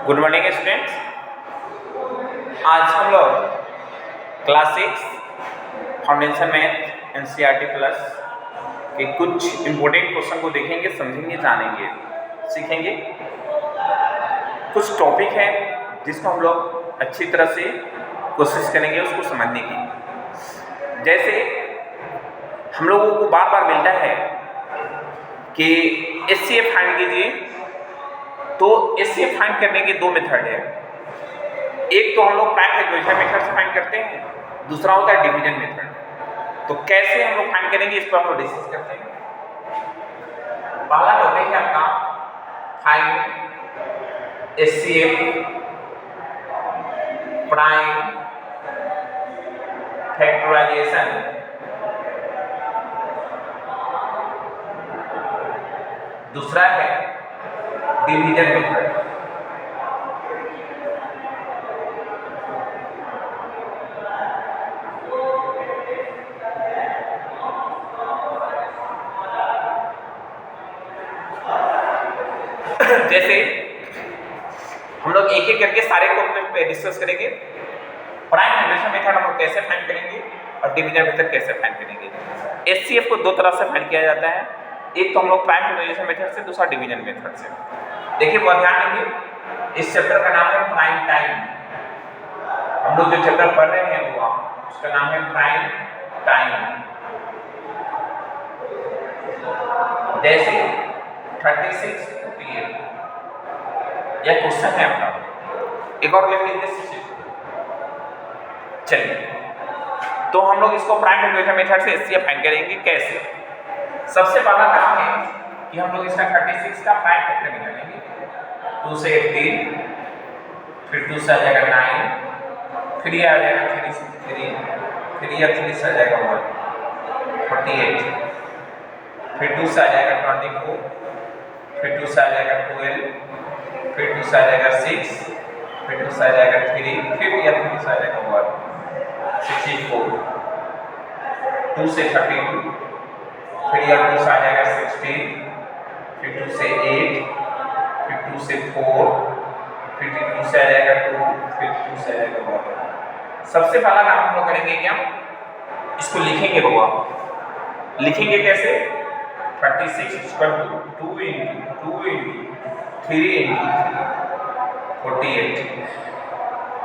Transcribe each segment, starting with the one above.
Good morning students. आज हम लोग class 6 foundation math NCERT plus के कुछ इम्पोर्टेंट क्वेश्चन को देखेंगे, समझेंगे, जानेंगे, सीखेंगे। कुछ टॉपिक है जिसको हम लोग अच्छी तरह से कोशिश करेंगे उसको समझने की। जैसे हम लोगों को बार बार मिलता है कि एचसीएफ फाइंड कीजिए, तो एचसीएफ फाइंड करने के दो मेथड है। एक तो हम लोग प्राइम फैक्टराइजेशन मेथड से फाइंड करते हैं, दूसरा होता है डिवीजन मेथड। तो कैसे हम लोग फाइंड करेंगे इस पर हम लोग डिस्कस करते हैं। पहला टॉपिक है आपका फाइंड एचसीएफ प्राइम फैक्टराइजेशन। दूसरा है डिवीजन मेथड। जैसे हम लोग एक एक करके सारे को डिस्कस करेंगे। प्राइम फैक्टराइजेशन मेथड हम लोग कैसे फाइंड करेंगे और डिवीजन मेथड कैसे फाइंड करेंगे। एचसीएफ को दो तरह से फाइंड किया जाता है, एक तो हम लोग प्राइम फैक्टराइजेशन मेथड से, दूसरा डिवीजन मेथड से। देखिए बहुत ध्यान देंगे, इस चैप्टर का नाम है प्राइम टाइम। हम लोग जो चैप्टर पढ़ रहे हैं वो उसका नाम है प्राइम टाइम। जैसे 36 48 यह क्वेश्चन है आपका। एक और लिख लीजिए। चलिए, तो हम लोग इसको प्राइम फैक्टराइजेशन मेथड से एचसीएफ फाइंड करेंगे। कैसे? सबसे पहला काम है कि हम लोग इसका 36 का प्राइम फैक्टर निकालेंगे। 2 से 18, फिर 2 से आ जाएगा 9, फिर ये आ जाएगा 3 से 3, फिर ये 3 से आ जाएगा 1, 48, फिर 2 से आ जाएगा 24, फिर 2 से आ जाएगा 12, फिर 2 से आ जाएगा 6, फिर 2 से आ जाएगा 3, फिर यह 3 से आ जाएगा 1, 64, 2 से 32, फिर यह 2 से आ जाएगा 16, फिर 2 से 8, फिर 2 से 4, फिर 2 से आ जाएगा 2, फिर 2 से आ जाएगा 1। सबसे पहला काम हम लोग करेंगे क्या, इसको लिखेंगे बउआ। लिखेंगे कैसे? 36 = 2 × 2 × 3 × 48,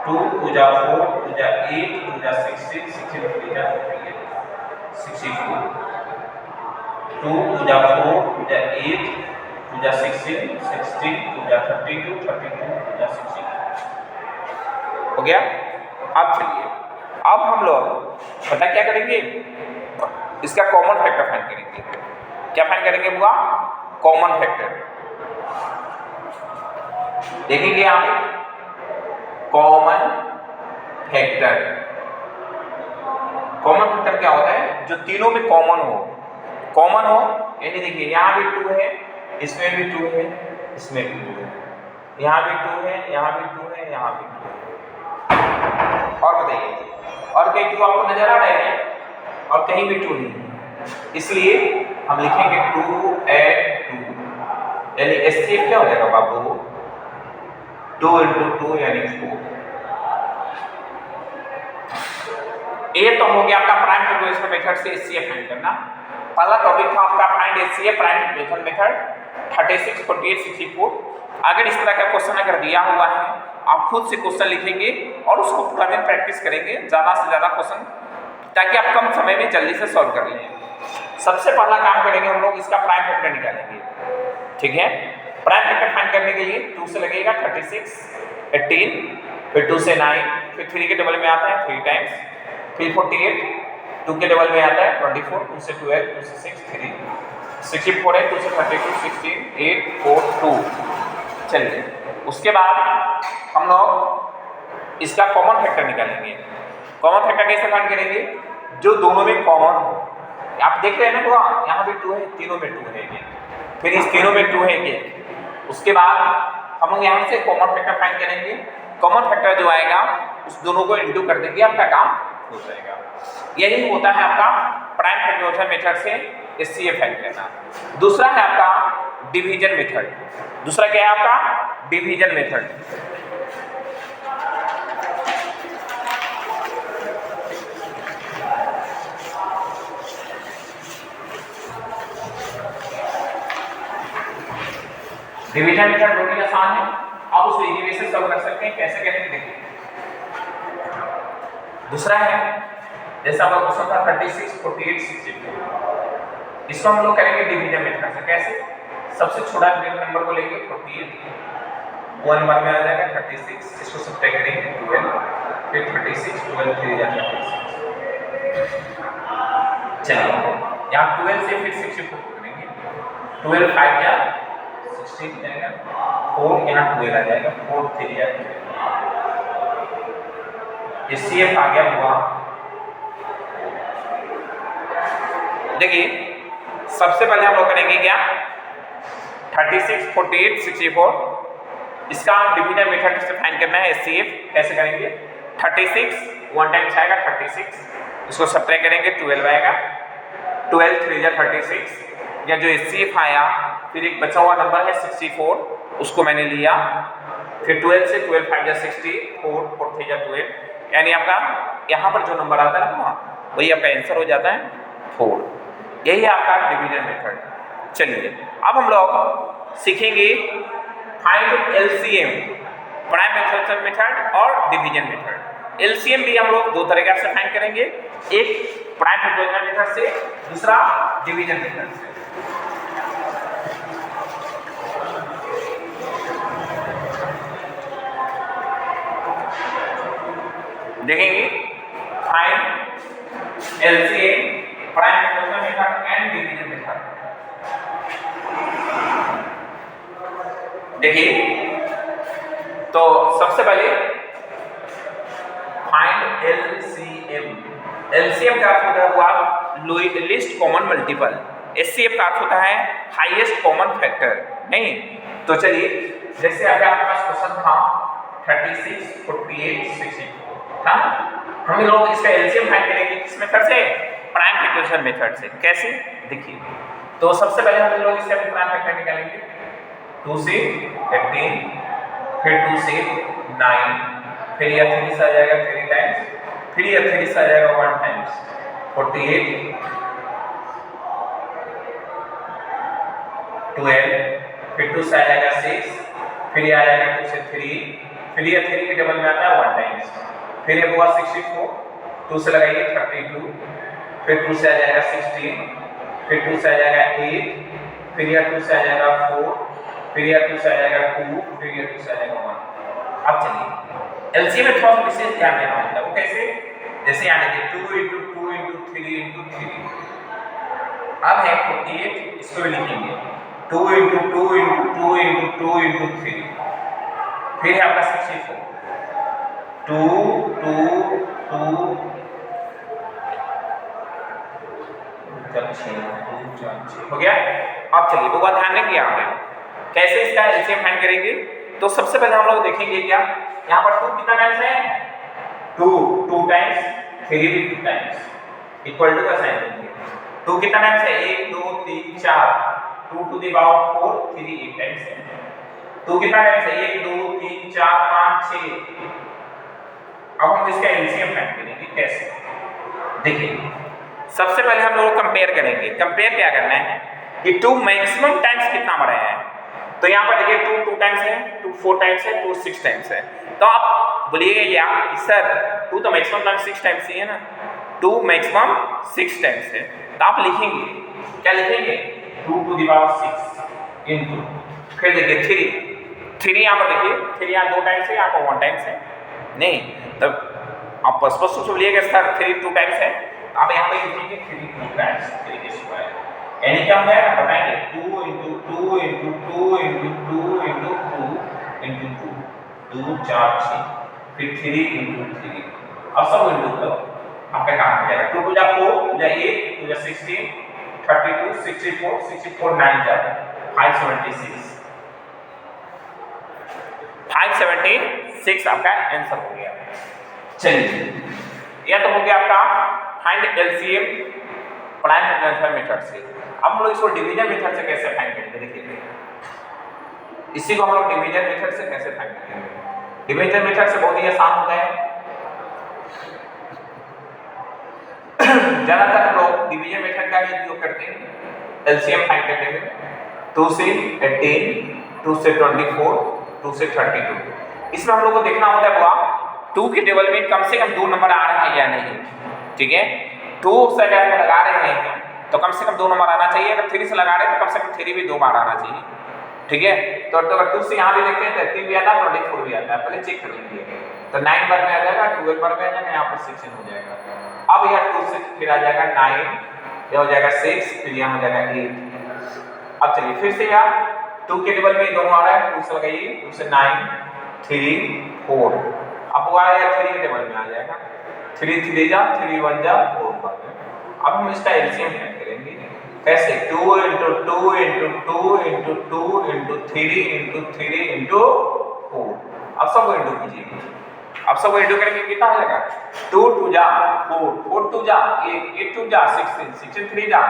2 2 जा 4, 2 जा 8, 2 जा 16, 16 3 जा 48, 64, 2 2 जा 4, 2 जा 8, 2 जा 16, 16, 2 जा 32, 32, 2 जा 64। हो गया? अब चलिए, अब हम लोग पता क्या करेंगे, इसका कॉमन फैक्टर फाइंड करेंगे। क्या फाइंड करेंगे बुआ? Common factor. देखेंगे आप, कॉमन फैक्टर। कॉमन फैक्टर क्या होता है? जो तीनों में कॉमन हो। कॉमन हो यानी देखिए, यहाँ भी 2 है, इसमें भी 2 है, इसमें भी 2 है, यहाँ भी 2 है, यहाँ भी 2 है, यहाँ भी 2 है। और बताइए, और कहीं 2 आपको नजर आ रहा है और कहीं भी 2 नहीं है, इसलिए हम लिखेंगे 2 + 2, यानी एचसीएफ क्या हो जाएगा बाबू? 2 × 2 यानी 4। ये तो हो गया आपका प्राइम फैक्टराइजेशन मेथड से एचसीएफ फाइंड करना। पहला टॉपिक था आपका find HCF prime factorization method 36, 48, 64। अगर इस तरह का क्वेश्चन अगर दिया हुआ है, आप खुद से क्वेश्चन लिखेंगे और उसको पूरा दिन प्रैक्टिस करेंगे, ज़्यादा से ज़्यादा क्वेश्चन, ताकि आप कम समय में जल्दी से सॉल्व कर लें। सबसे पहला काम करेंगे हम लोग, इसका प्राइम फैक्टर निकालेंगे। ठीक है? प्राइम फैक्टर फाइंड करने के लिए 2 से लगेगा 36, 18, फिर 2 से 9, फिर 3 के डबल में आता है 3 टाइम्स, फिर 48, 2 के डबल में आता है 24, 2 से 12, 2 से 6 3, 64 है, 2 से 32, 16, 8 4 2। चलिए, उसके बाद हम लोग इसका कॉमन फैक्टर निकालेंगे। कॉमन फैक्टर कैसे फाइंड करेंगे? जो दोनों में कॉमन हो। आप देख रहे हैं ना, यहाँ भी 2 है, तीनों में 2 है, फिर इस तीनों में 2 है। उसके बाद हम लोग यहाँ से कॉमन फैक्टर फाइंड करेंगे। कॉमन फैक्टर जो आएगा उस दोनों को इंटू कर देंगे, आपका काम हो जाएगा। यही होता है आपका प्राइम फैक्टराइजेशन मेथड से एचसीएफ फाइंड करना। दूसरा है आपका डिवीजन मेथड। दूसरा क्या है आपका डिवीजन मेथड। डिवीजन मेथड बहुत आसान है, आप उसको इजी वे से सॉल्व कर सकते हैं। कैसे करेंगे देखिए। दूसरा है जैसा आपका क्वेश्चन था 36, 48, 64, इसको हम लोग करेंगे डिवीजन मेथड से। कैसे? सबसे छोटा नंबर को लेंगे 48, 1 नंबर में आ जाएगा 36, इसको सब्ट्रैक्ट करेंगे 12, फिर 36, 12 3 जा 36। चलिए यहाँ 12 से फिर 64 करेंगे, 12 5 जा 16 जाएगा, 4 यहाँ 12 आ जाएगा, 4 3 जा 12। SCF आ गया हुआ। देखिए सबसे पहले हम लोग करेंगे क्या, 36, 48, 64, इसका डिवीजन मेथड से फाइंड करना है SCF। कैसे करेंगे? 36 1 टाइम्स आएगा 36, इसको सब्ट्रैक्ट करेंगे 12 आएगा, 12 3 जा 36, या जो SCF आया फिर एक बचा हुआ नंबर है 64, उसको मैंने लिया, फिर 12 से 12 5 जा 60, 4 4 3 जा 12, यानी आपका यहाँ पर जो नंबर आता है ना वही आपका आंसर हो जाता है 4। यही है आपका डिवीजन मेथड। चलिए अब हम लोग सीखेंगे find LCM, prime expansion method और डिवीजन मेथड। LCM भी हम लोग दो तरीके से फाइंड करेंगे, एक प्राइम एक्सपेंशन मेथड से, दूसरा डिवीजन मेथड से। देखेंगे find LCM, prime expansion method and division method. देखिए तो सबसे पहले फाइंड LCM। LCM का अर्थ होता है हुआ लिस्ट कॉमन मल्टीपल, SCF का अर्थ होता है हाईएस्ट कॉमन फैक्टर। नहीं तो चलिए जैसे अगर आपके पास क्वेश्चन था 36, 48, 64 था, हम लोग इसका LCM फाइंड करेंगे किस मेथड से? प्राइम फैक्टराइजेशन मेथड से। कैसे? देखिए तो सबसे पहले हम लोग इसका प्राइम फैक्टर निकालेंगे, 2 से 18, फिर 2 से 9, फिर यह 3 से आ जाएगा 3 टाइम्स, फिर यह 3 से आ जाएगा 1 टाइम्स, 48, 12, फिर 2 से आ जाएगा 6, फिर यह आ जाएगा 2 से 3, फिर यह 3 के डबल में आता है 1 टाइम्स, फिर यह हुआ 64, 2 से लगाइए 32, फिर 2 से आ जाएगा 16, फिर 2 से आ जाएगा 8, फिर यह 2 से आ जाएगा 4, फिर यह 2 से आ जाएगा 2, फिर यह 2 से आ जाएगा 1। अब चलिए LCM में थोड़ा सा विशेष ध्यान देना होता है। वो कैसे? जैसे यहाँ देखिए 2 × 2 × 3 × 3, अब है 48, इसको भी लिखेंगे 2 × 2 × 2 × 2 × 3, फिर है आपका 64, 2 2 2 हो गया। अब चलिए वो बात ध्यान रखिए यहाँ पे कैसे इसका LCM फाइंड करेंगे। तो सबसे पहले हम लोग देखेंगे क्या, यहाँ पर 2 कितना टाइम्स है? 2 टाइम्स, 3 भी 2 टाइम्स, इक्वल टू का साइन देंगे। 2 कितना टाइम्स है? 1 2 3 4, 2 टू द पावर 4, 3 8 टाइम्स है। 2 कितना टाइम्स है? 1 2 3 4 5 6। अब हम इसका LCM फाइंड करेंगे। कैसे? देखिए सबसे पहले हम लोग कंपेयर करेंगे। कंपेयर क्या करना है कि 2 मैक्सिमम टाइम्स कितना बढ़ा है। तो यहाँ पर देखिए 2 टाइम्स है, 2 4 टाइम्स है, 2 6 टाइम्स है। तो आप बोलिएगा या सर 2 तो मैक्सिमम टाइम्स 6 टाइम्स ही है ना, 2 मैक्सिमम 6 टाइम्स है। तो आप लिखेंगे क्या लिखेंगे? 2 टू द पावर 6 इनटू, फिर देखिए 3 यहाँ पर देखिए 3 यहाँ 2 टाइम्स है, यहाँ पर 1 टाइम्स है। नहीं तब आप स्पष्ट रूप से बोलिएगा सर 3 2 टाइम्स है, आप यहाँ पे लिखेंगे 3 2 टाइम्स 3 के स्क्वायर, यानी क्या होगा बताएंगे 2 × 2 × 2 × 2 × 2 × 2 2 4 6, फिर 3 × 3। अब सब इंटू करो, आपका काम हो जाएगा। 2 × 4 = 8, 2 × 16, 32, 64, 64 9 × 576, 576 आपका आंसर हो गया। चलिए यह तो हो गया आपका find LCM prime factorization method से। अब हम लोग इसको डिवीजन मेथड से कैसे फाइंड करेंगे देखिए। इसी को हम लोग डिवीजन मेथड से कैसे फाइंड करेंगे। डिवीजन मेथड से बहुत ही आसान होता है। ज्यादातर हम लोग डिवीजन मेथड का ही उपयोग करते हैं एलसीएम फाइंड करने में। 2 से 18, 2 से 24, 2 से 32। इसमें हम लोग को देखना होता है बुआ 2 के टेबल में कम से कम 2 नंबर आ रहे हैं या नहीं, ठीक है। 2 से अगर हम लगा रहे हैं तो कम से कम 2 नंबर आना चाहिए। अगर 3 से लगा रहे हैं तो कम से कम 3 भी 2 बार आना चाहिए, ठीक है। तो अगर 2 से यहाँ भी देखते हैं तो 18 भी आता है, 24 भी आता है, पहले चेक कर लीजिए। तो 9 बार में आ जाएगा, 12 बार में आ जाएगा, यहाँ पर 16 हो जाएगा। अब यह 2 से फिर आ जाएगा 9, यह हो जाएगा 6, फिर यहाँ हो जाएगा 8। अब चलिए फिर से यार 2 के टेबल में दोनों आ रहा है, 2 से लगाइए, 2 से 9, 3, 4। अब वो आया 3 के टेबल में आ जाएगा, 3 3 जा, 3 1 जा, 4 बार में। अब हम इसका एलसीएम फाइंड करेंगे कैसे, 2 × 2 × 2 × 2 × 3 × 3 × 4। अब सबको इंटू कीजिए। अब सबको इंटू करके कितना हो जाएगा, 2 2 जा 4, 4 2 जा 8, 8 2 जा 16, 16 3 जा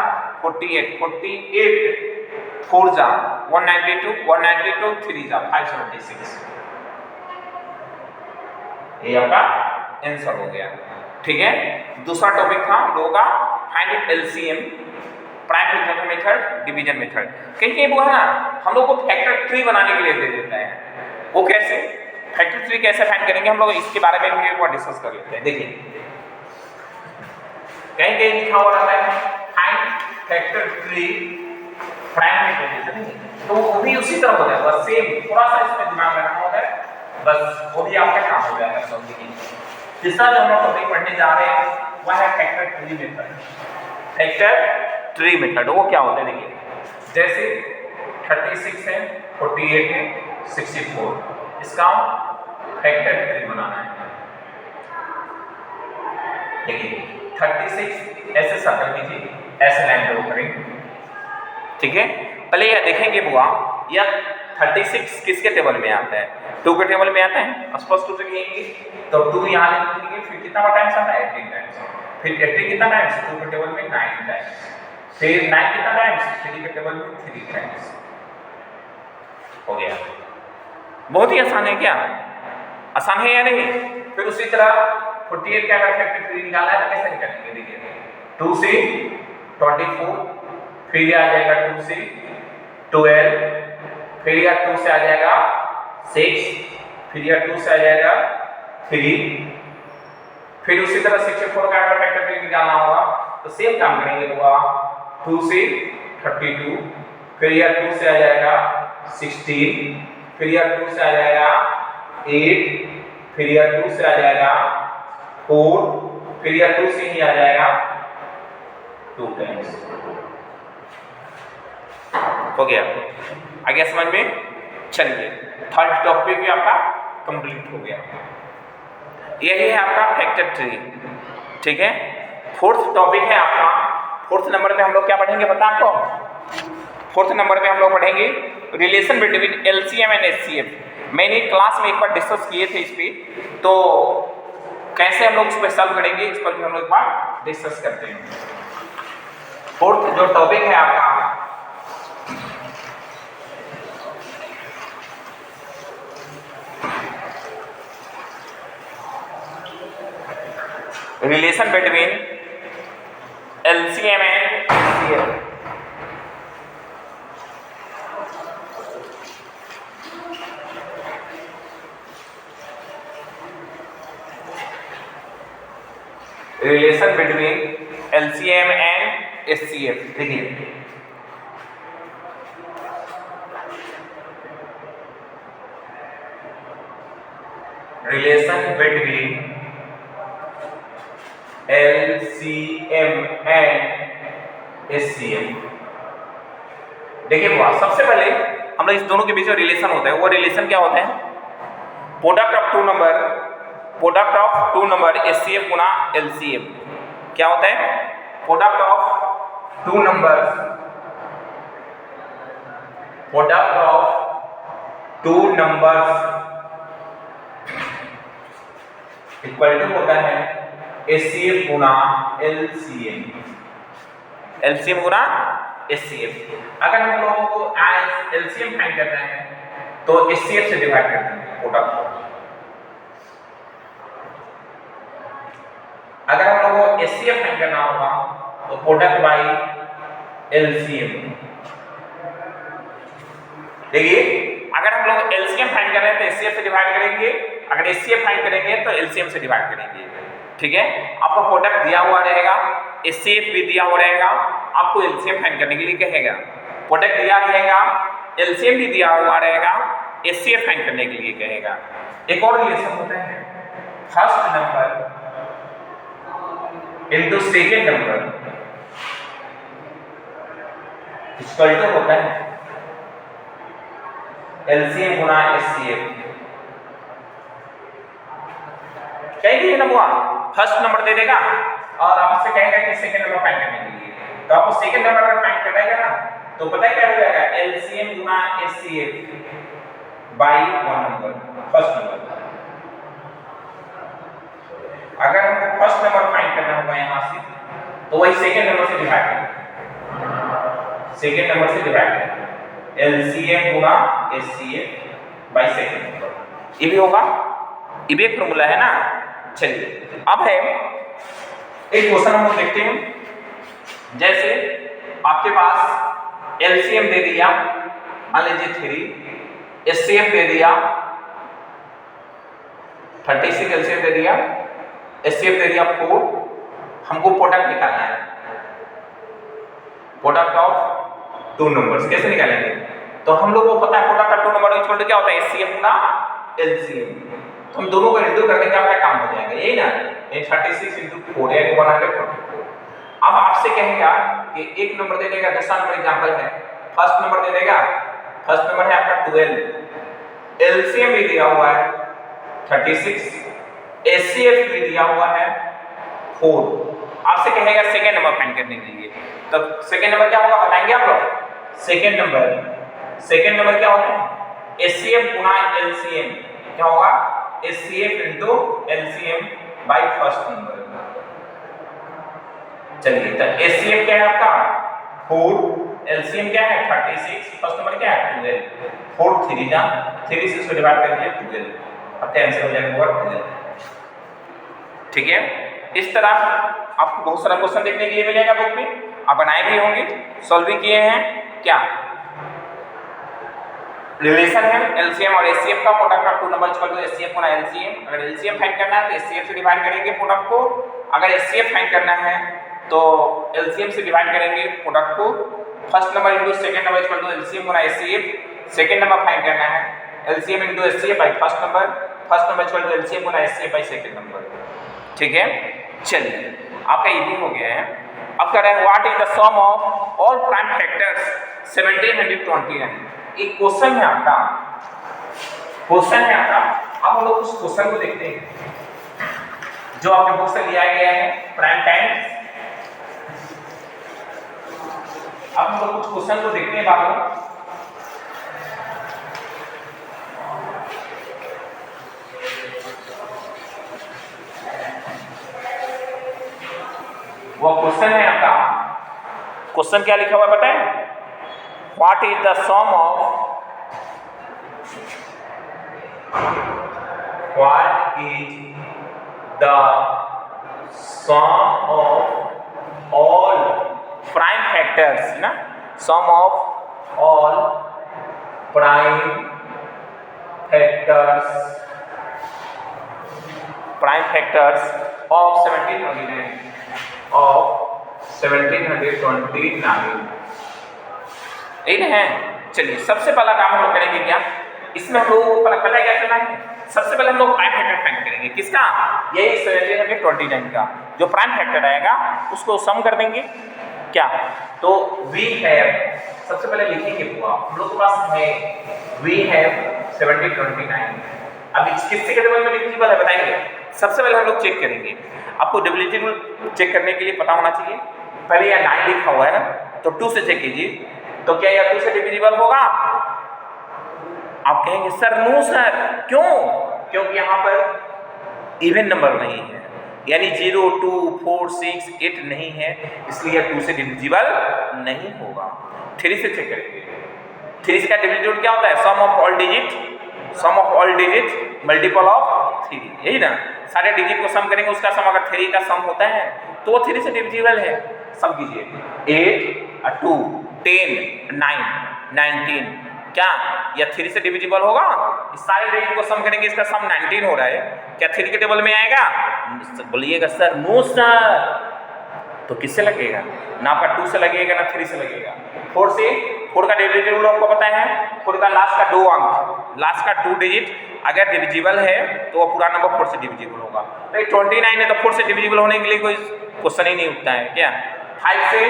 48, 48 4 जा 192, 192 3 जा 576। ये आपका आंसर हो गया, ठीक है। दूसरा टॉपिक था हम लोगों का find LCM, prime factor method, division method. कहीं वो है ना हम लोग को फैक्टर ट्री बनाने के लिए दे देता है, वो कैसे, फैक्टर ट्री कैसे फाइंड करेंगे हम लोग इसके बारे में भी एक बार डिस्कस कर लेते हैं। देखिए कहीं कहीं लिखा हुआ रहता है find factor tree prime factor, तो वो भी उसी तरह होता है, बस सेम, थोड़ा सा इसमें दिमाग लगाना होता है, बस वो भी आपका काम हो जाएगा समझने के लिए। तीसरा जो हम लोग टॉपिक पढ़ने जा रहे हैं वह है factor tree method. Factor tree method वो क्या होता है, देखिए जैसे 36 है, 48 है, 64, इसका फैक्टर ट्री बनाना है। देखिए 36 ऐसे सर्कल कीजिए, ऐसे लाइन ड्रॉ करेंगे, ठीक है। पहले यह देखेंगे बुआ यह 36 किसके टेबल में आता है, 2 के टेबल में आता है, स्पष्ट रूप से कहेंगे तो 2 यहाँ लिखेंगे, फिर कितना टाइम्स आता है 18 टाइम्स, फिर 18 कितना टाइम्स 2 के टेबल में 9 टाइम्स, फिर 9 कितना टाइम्स 3 के टेबल में 3 टाइम्स। हो गया, बहुत ही आसान है, क्या आसान है या नहीं। फिर उसी तरह 48 का अगर फैक्टर ट्री निकालना है तो कैसे निकालेंगे, देखिए 2 से 24, फिर आ जाएगा 2 से 12, फिर यह 2 से आ जाएगा 6, फिर यह 2 से आ जाएगा 3, फिर उसी तरह 64 का अगर फैक्टर ट्री निकालना होगा तो सेम काम करेंगे, होगा 2 से 32, फिर यह 2 से आ जाएगा 16, फिर यह 2 से आ जाएगा 8, फिर यह 2 से आ जाएगा 4, फिर यह 2 से ही आ जाएगा 2 टाइम्स। हो गया, आगे समझ में। चलिए थर्ड टॉपिक भी आपका कंप्लीट हो गया, यही है आपका फैक्टर ट्री, ठीक है। फोर्थ टॉपिक है आपका, फोर्थ नंबर पे हम लोग क्या पढ़ेंगे पता आपको, फोर्थ नंबर पे हम लोग पढ़ेंगे relation between LCM and HCF. मैंने क्लास में एक बार डिस्कस किए थे इस पे, तो कैसे हम लोग उस पर सॉल्व करेंगे इस पर भी हम लोग एक बार डिस्कस करते हैं। फोर्थ जो टॉपिक है आपका relation between LCM and HCF. Relation between LCM and HCF, देखिए relation between LCM and HCM। देखिए बुआ सबसे पहले हम लोग इस दोनों के बीच में रिलेशन होता है, वो रिलेशन क्या होता है, product of two number HCF गुना LCM। क्या होता है, product of two numbers equal to होता है HCF गुना LCM, LCM गुना HCF। अगर हम लोगों को LCM फाइंड करना है तो HCF से डिवाइड कर देंगे प्रोडक्ट को। अगर हम लोगों को HCF फाइंड करना होगा तो प्रोडक्ट बाई LCM। देखिए अगर हम लोग LCM फाइंड कर रहे हैं तो HCF से डिवाइड करेंगे, अगर HCF फाइंड करेंगे तो LCM से डिवाइड करेंगे। ठीक है, आपको प्रोडक्ट दिया हुआ रहेगा, HCF भी दिया हुआ रहेगा, आपको LCM फाइंड करने के लिए कहेगा। प्रोडक्ट दिया रहेगा, LCM भी दिया हुआ रहेगा, HCF फाइंड करने के लिए कहेगा। एक और रिलेशन होता है first number into second number equal to होता है LCM गुना HCF। कहेंगे ना बुआ फर्स्ट नंबर दे देगा और आपसे कहेगा कि सेकंड नंबर फाइंड करने के लिए, तो आपको सेकंड नंबर अगर फाइंड करना है ना तो पता है क्या हो जाएगा LCM गुना HCF by one number first number. अगर हमको फर्स्ट नंबर फाइंड करना होगा यहां से तो वही सेकंड नंबर से डिवाइड करेंगे, सेकंड नंबर से डिवाइड करेंगे LCM गुना HCF बाई सेकंड नंबर। ये भी होगा, ये भी एक फॉर्मूला है ना। चलिए अब है एक क्वेश्चन हम लोग देखते हैं। जैसे आपके पास LCM दे दिया मान लीजिए 3, HCF दे दिया 36, LCM दे दिया, HCF दे दिया 4। हमको प्रोडक्ट निकालना है, प्रोडक्ट ऑफ टू नंबर्स। कैसे निकालेंगे? तो हम लोग को पता है product of two number equal to क्या होता है HCF गुना LCM। तो हम दोनों को इंटू करने का आपका काम हो जाएगा, यही ना, 36 इंटू 4 यानी 144। अब आपसे कहेगा कि एक नंबर दे देगा, दूसरा नंबर एग्जांपल है, फर्स्ट नंबर दे देगा, फर्स्ट नंबर है आपका 12, LCM भी दिया हुआ है 36, HCF भी दिया हुआ है 4। आपसे कहेगा सेकंड नंबर फाइंड करने के लिए, तो सेकंड नंबर क्या होगा बताएंगे आप लोग? सेकंड नंबर क्या होता है HCF गुना LCM, क्या होगा HCF into LCM by first number. चलिए तो HCF क्या है आपका 4, LCM क्या है 36, फर्स्ट नंबर क्या है 12, 4 3 ना 3 से इसको डिवाइड कर दिया 12, अब आंसर हो जाएगा 12। ठीक है, इस तरह आपको बहुत सारा क्वेश्चन देखने के लिए मिलेगा बुक में, आप बनाए भी होंगे, सॉल्व भी किए हैं। क्या रिलेशन है LCM और HCF का, product of two number equal to HCF गुना LCM। अगर LCM फाइंड करना है तो HCF से डिवाइड करेंगे प्रोडक्ट को, अगर HCF फाइंड करना है तो LCM से डिवाइड करेंगे प्रोडक्ट को। First number into second number equal to LCM गुना HCF। सेकंड नंबर फाइंड करना है LCM into HCF by first number equal to LCM गुना HCF बाय सेकंड नंबर। ठीक है, चलिए आपका ये भी हो गया है। अब कर रहे हैं what is the sum of all prime factors 1729। एक क्वेश्चन है आपका, अब हम लोग उस क्वेश्चन को देखते हैं जो आपके बुक से लिया गया है प्राइम टाइम्स। अब हम लोग कुछ क्वेश्चन को देखते हैं बाबू। वो क्वेश्चन है आपका, क्वेश्चन क्या लिखा हुआ है पता है? What is the sum of all prime factors ना, sum of all prime factors of 1729। ठीक है, चलिए सबसे पहला काम हम लोग करेंगे क्या, इसमें हम लोगों को पता है क्या करना है? सबसे पहले हम लोग प्राइम फैक्टर फाइंड करेंगे। किसका? यही 1729 का। जो प्राइम फैक्टर आएगा उसको सम कर देंगे। क्या? तो वी हैव, सबसे पहले लिखेंगे पूरा हम लोग के पास है वी हैव 1729। अब किससे के डबल में डिविजिबल है बताएंगे? सबसे पहले हम लोग चेक करेंगे, आपको डिविजिबल चेक करने के लिए पता होना चाहिए। पहले यह 9 लिखा हुआ है ना, तो 2 से चेक कीजिए, तो क्या यह 2 से डिविजिबल होगा? आप कहेंगे सर नो सर, क्यों? क्योंकि यहाँ पर इवन नंबर नहीं है, यानी 0, 2, 4, 6, 8 नहीं है, इसलिए 2 से डिविजिबल नहीं होगा। 3 से चेक करेंगे, 3 का डिविजिबल क्या होता है? Sum of all digit, sum of all digit multiple of 3, यही ना। सारे डिजिट को सम करेंगे, उसका सम अगर 3 का सम होता है तो वो 3 से डिविजिबल है। सम कीजिए 8 2 10 9 19, क्या या 3 से डिविजिबल होगा? इस सारे डिजिट को सम करेंगे, इसका सम 19 हो रहा है, क्या 3 के टेबल में आएगा? बोलिएगा सर नो सर। तो किससे लगेगा? ना आपका 2 से लगेगा ना 3 से लगेगा। 4 से, 4 का डिविजिबल आपको पता है, 4 का लास्ट का 2 अंक, लास्ट का 2 डिजिट अगर डिविजिबल है तो वो पूरा नंबर 4 से डिविजिबल होगा। तो 29 है तो 4 से डिविजिबल होने के लिए कोई क्वेश्चन ही नहीं उठता है क्या? 5 से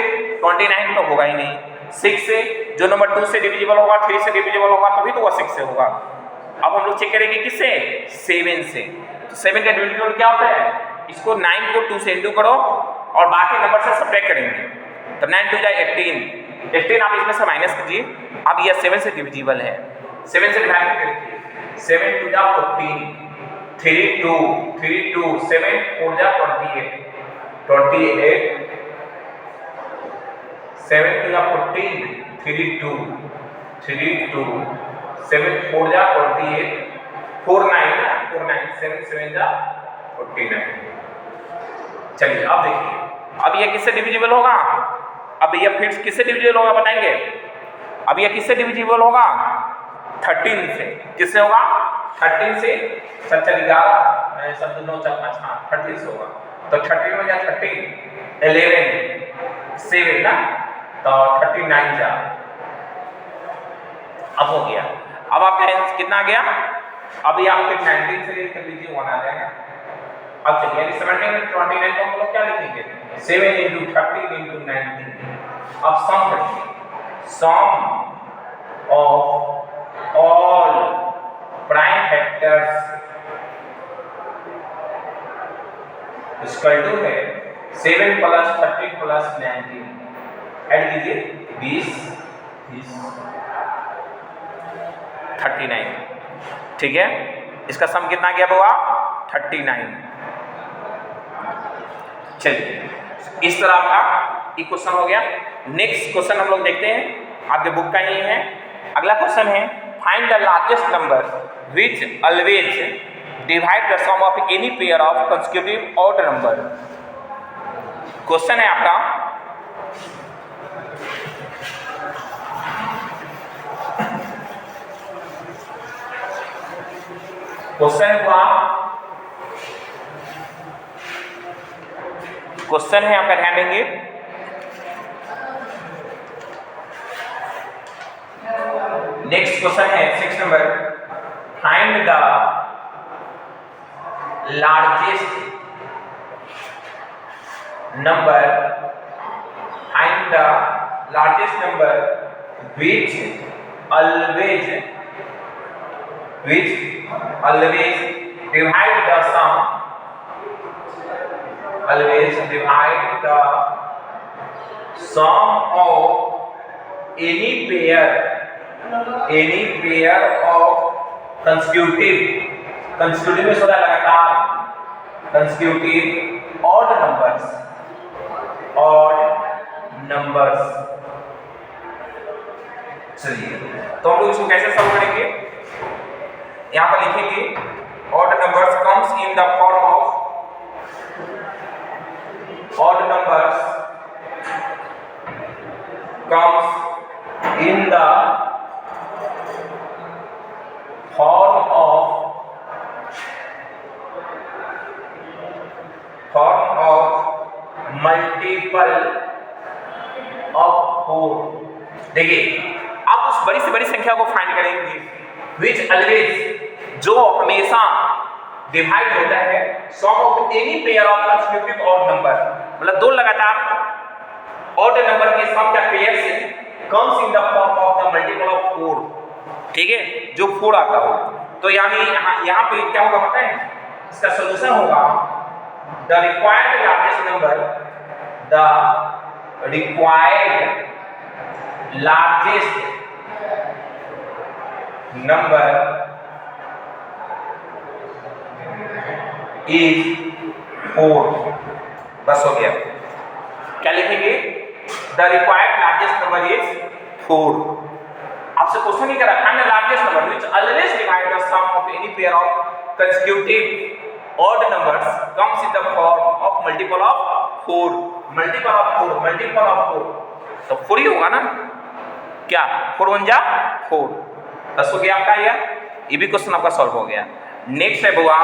29 तो होगा ही नहीं। 6 से, जो नंबर 2 से डिविजिबल होगा 3 से डिविजिबल होगा तभी तो वह 6 से होगा। अब हम लोग चेक करेंगे किससे? 7 से। तो 7 का डिविजिबल क्या होता है? इसको 9 को 2 से इंटू करो और बाकी नंबर से सब्ट्रैक्ट करेंगे, तो 9 2 जाए 18, 18 आप इसमें से माइनस कीजिए। अब यह 7 से डिविजिबल है, 7 से डिवाइड करिए, 7 2 जा 14, 3 2 3 2 7 4 जा 28, 28 7 2 जा 14 3 2 3 2 7 4 जा 28 4 9 ना 4 9 7 7 जा 49। चलिए अब देखिए, अब यह किससे डिविजिबल होगा? अब यह फिर किससे डिविजिबल होगा बताएंगे? अब यह किससे डिविजिबल होगा? 13 से। किससे होगा? 13 से। सर चल 11 सब 9 4 5 हाँ 13 से होगा। तो 13 में जा 13 11 7 ना, तो 39 जा। अब हो गया। अब आपका कितना आ गया? अब ये आपके 19 से कर लीजिए 1 आ जाएगा। अब चलिए 17 में 29 को हम लोग क्या लिखेंगे? 7 × 13 × 19। अब सम करिए, sum of all prime factors equal to है 7 + 13 + 19। ऐड कीजिए 20 39, ठीक है। इसका सम कितना गया हुआ? 39। चलिए इस तरह का ये क्वेश्चन हो गया। नेक्स्ट क्वेश्चन हम लोग देखते हैं, आपके बुक का ही है। अगला क्वेश्चन है find the largest number which always divide the sum of any pair of consecutive odd number. Question है आपका, क्वेश्चन हुआ, क्वेश्चन है आपका, ध्यान देंगे। नेक्स्ट क्वेश्चन है 6 number, find the largest number, find the largest number which always divide the sum, always divide the sum of any pair of consecutive में होता है लगातार, consecutive odd numbers। चलिए तो हम लोग इसको कैसे सॉल्व करेंगे? यहाँ पर लिखेंगे odd numbers comes in the form of odd numbers comes in the form of multiple of 4। देखिए आप उस बड़ी से बड़ी संख्या को फाइंड करेंगे विच ऑलवेज, जो हमेशा डिवाइड होता है sum of any pair of consecutive odd number, मतलब दो लगातार ऑड नंबर के सम का पेयर से comes in the form of the multiple of 4, ठीक है, जो 4 आता हो। तो यानी यहाँ पे क्या होगा पता है? इसका सॉल्यूशन होगा the required largest number, the required largest number is 4। बस हो गया। क्या लिखेंगे? The required largest number is 4। अब आपसे क्वेश्चन ही करा find the largest number which always divide the sum of any pair of consecutive odd numbers comes in the form of multiple of 4। Multiple of 4, multiple of 4 तो 4 ही होगा ना, क्या 4 1 जा 4, 10 हो गया आपका। ये भी क्वेश्चन आपका सॉल्व हो गया। नेक्स्ट है बुआ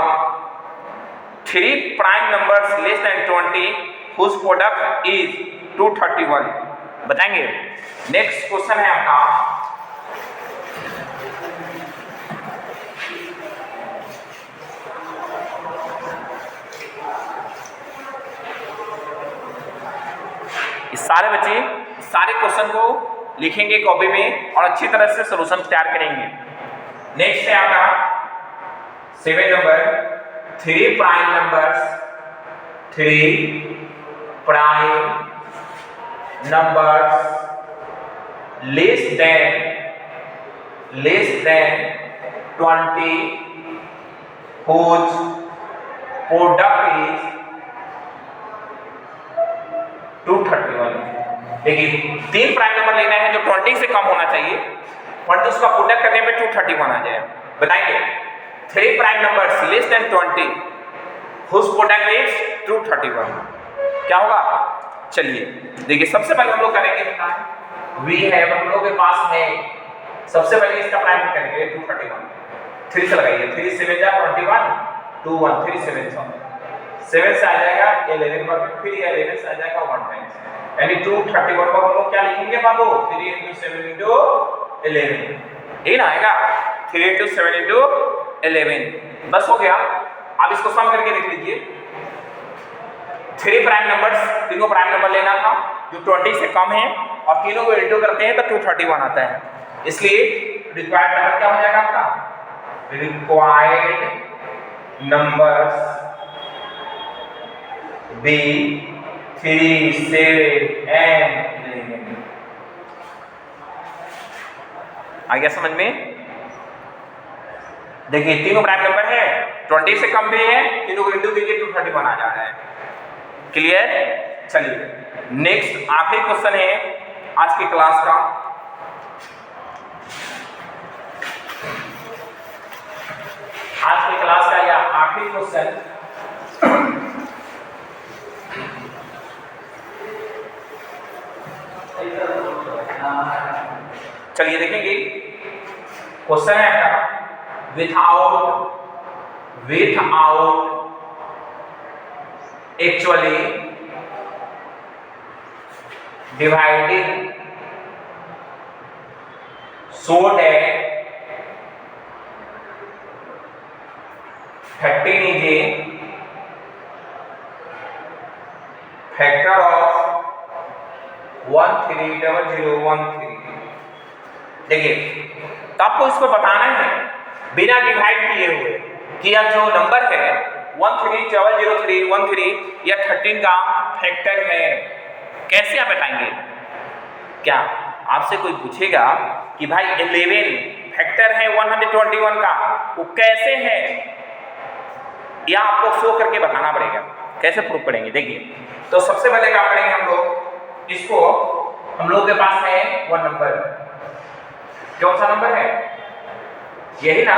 3 prime numbers less than 20 whose product is 231 बताएंगे। नेक्स्ट क्वेश्चन है आपका इस सारे बच्चे सारे क्वेश्चन को लिखेंगे कॉपी में और अच्छी तरह से सॉल्यूशन तैयार करेंगे। नेक्स्ट है आपका 7 number 3 prime numbers 3 prime numbers less than 20 whose product is 231। देखिए 3 प्राइम नंबर लेना है जो 20 से कम होना चाहिए, 20 उसका प्रोडक्ट करने में 231 आ जाए। बताइए 3 prime numbers less than 20 whose product is 231 क्या होगा। चलिए देखिए सबसे पहले हम लोग करेंगे वी हैव, हम लोग के पास है सबसे पहले इसका प्राइम करेंगे 231। 3 से लगाइए 3 7 जा 21 2 1 3 7 7 से आ जाएगा 11 पर फिर 11 से आ जाएगा 1 टाइम्स यानी 231 को हम लोग क्या लिखेंगे बाबू 3 × 7 × 11 ये ना आएगा 3 × 7 × 11 बस हो गया। अब इसको सम करके लिख लीजिए 3 प्राइम नंबर्स तीनों प्राइम नंबर लेना था जो 20 से कम है और तीनों को इंटू करते हैं तो 231 आता है, इसलिए रिक्वायर्ड नंबर क्या हो जाएगा आपका रिक्वायर्ड नंबर्स बी 3 7 and 11 आ गया समझ में। देखिए तीनों प्राइम नंबर है 20 से कम भी है, तीनों को इंटू कीजिए 231 आ जा रहा है। क्लियर। चलिए नेक्स्ट आखिरी क्वेश्चन है आज की क्लास का। आज की क्लास का यह आखिरी क्वेश्चन चलिए देखेंगे क्वेश्चन है आपका without actually dividing so that 13 is a factor of 130013। देखिए तो आपको इसको बताना है बिना डिवाइड किए हुए कि यह जो नंबर है 130013 या 13 का फैक्टर है। कैसे आप बताएंगे? क्या आपसे कोई पूछेगा कि भाई 11 फैक्टर है 121 का, वो कैसे है, या आपको शो करके बताना पड़ेगा। कैसे प्रूव करेंगे? देखिए तो सबसे पहले क्या करेंगे हम लोग, इसको हम लोग के पास है वो नंबर, कौन सा नंबर है? यही ना,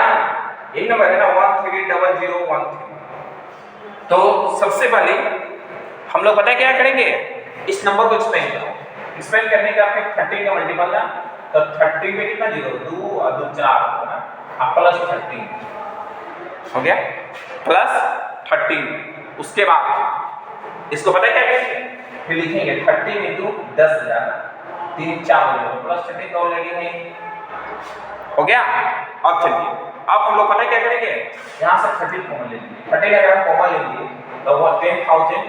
यही नंबर है ना 130013। तो सबसे पहले हम लोग पता है क्या करेंगे, इस नंबर को एक्सपेंड करो। एक्सपेंड करने का फिर 13 का मल्टीपल ना, तो 30 में कितना 0 2 और 2 4 होगा ना, अब प्लस 13 हो गया, प्लस 13। उसके बाद इसको पता है क्या करेंगे, फिर लिखेंगे 13 × 10,000 3 4 हो प्लस 13 का ऑलरेडी है, हो गया। अब चलिए अब हम लोग पता है क्या करेंगे, यहाँ से 30 कॉमन ले लीजिए। 30 अगर हम कॉमन लेंगे तो वो 10,000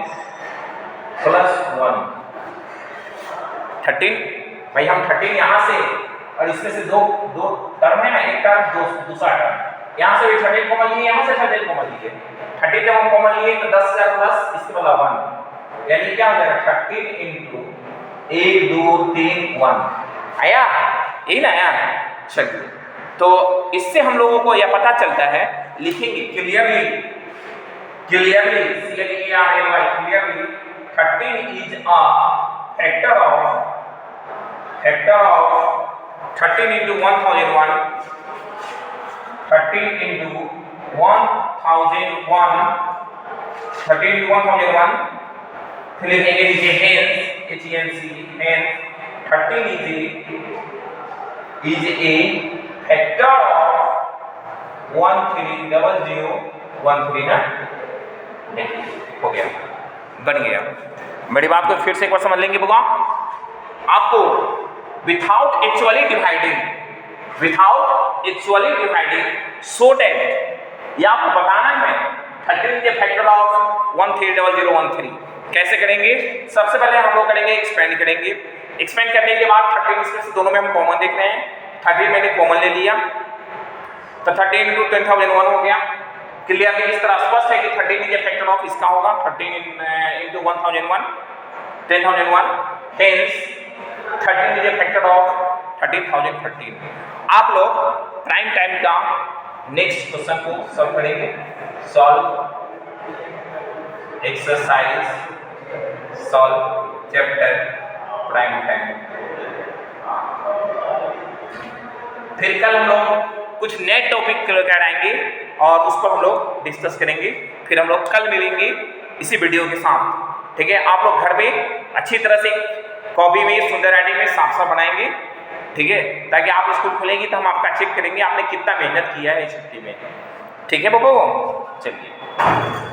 प्लस 1 13। भाई हम 13 यहाँ से और इसमें से दो टर्म है ना, एक टर्म दूसरा टर्म, यहाँ से भी 13 कॉमन लिए, यहाँ से 13 कॉमन लिए। 13 जब हम कॉमन लिए तो 10,000 प्लस इसके बाद 1, यानी क्या हो जाएगा 13 × 1 2 3 1 आया, यही ना आया। चलिए तो इससे हम लोगों को यह पता चलता है, लिखेंगे clearly clearly 13 is a factor of 13 into 1001, 13 into 1001, 13 into 1001, फिर लिखेंगे नीचे hence, HENC, hence 13 is a factor of 130013 ना, हो गया, बन गया। मेरी बात को फिर से एक बार समझ लेंगे बुआ, आपको without actually dividing so date ये आपको बताना है 13 के फैक्टर ऑफ 130013 कैसे करेंगे। सबसे पहले हम लोग करेंगे एक्सपेंड करेंगे। एक्सपेंड करने के बाद 13 इसमें से दोनों में हम कॉमन देख रहे हैं, 13 मैंने कॉमन ले लिया तो 13 into 10001 हो गया। क्लियरली इस तरह स्पष्ट है कि 13 के फैक्टर ऑफ इसका होगा 13 into 1001 10001, hence 13 is a factor of 13013। आप लोग प्राइम टाइम का नेक्स्ट क्वेश्चन को सॉल्व करेंगे। Solve exercise, solve chapter prime time. फिर कल हम लोग कुछ नए टॉपिक कराएंगे और उस पर हम लोग डिस्कस करेंगे। फिर हम लोग कल मिलेंगे इसी वीडियो के साथ, ठीक है। आप लोग घर में अच्छी तरह से कॉपी में सुंदर राइटिंग में साफ साफ बनाएंगे, ठीक है, ताकि आप स्कूल खोलेंगे तो हम आपका चेक करेंगे आपने कितना मेहनत किया है इस छुट्टी में, ठीक है बबू। चलिए।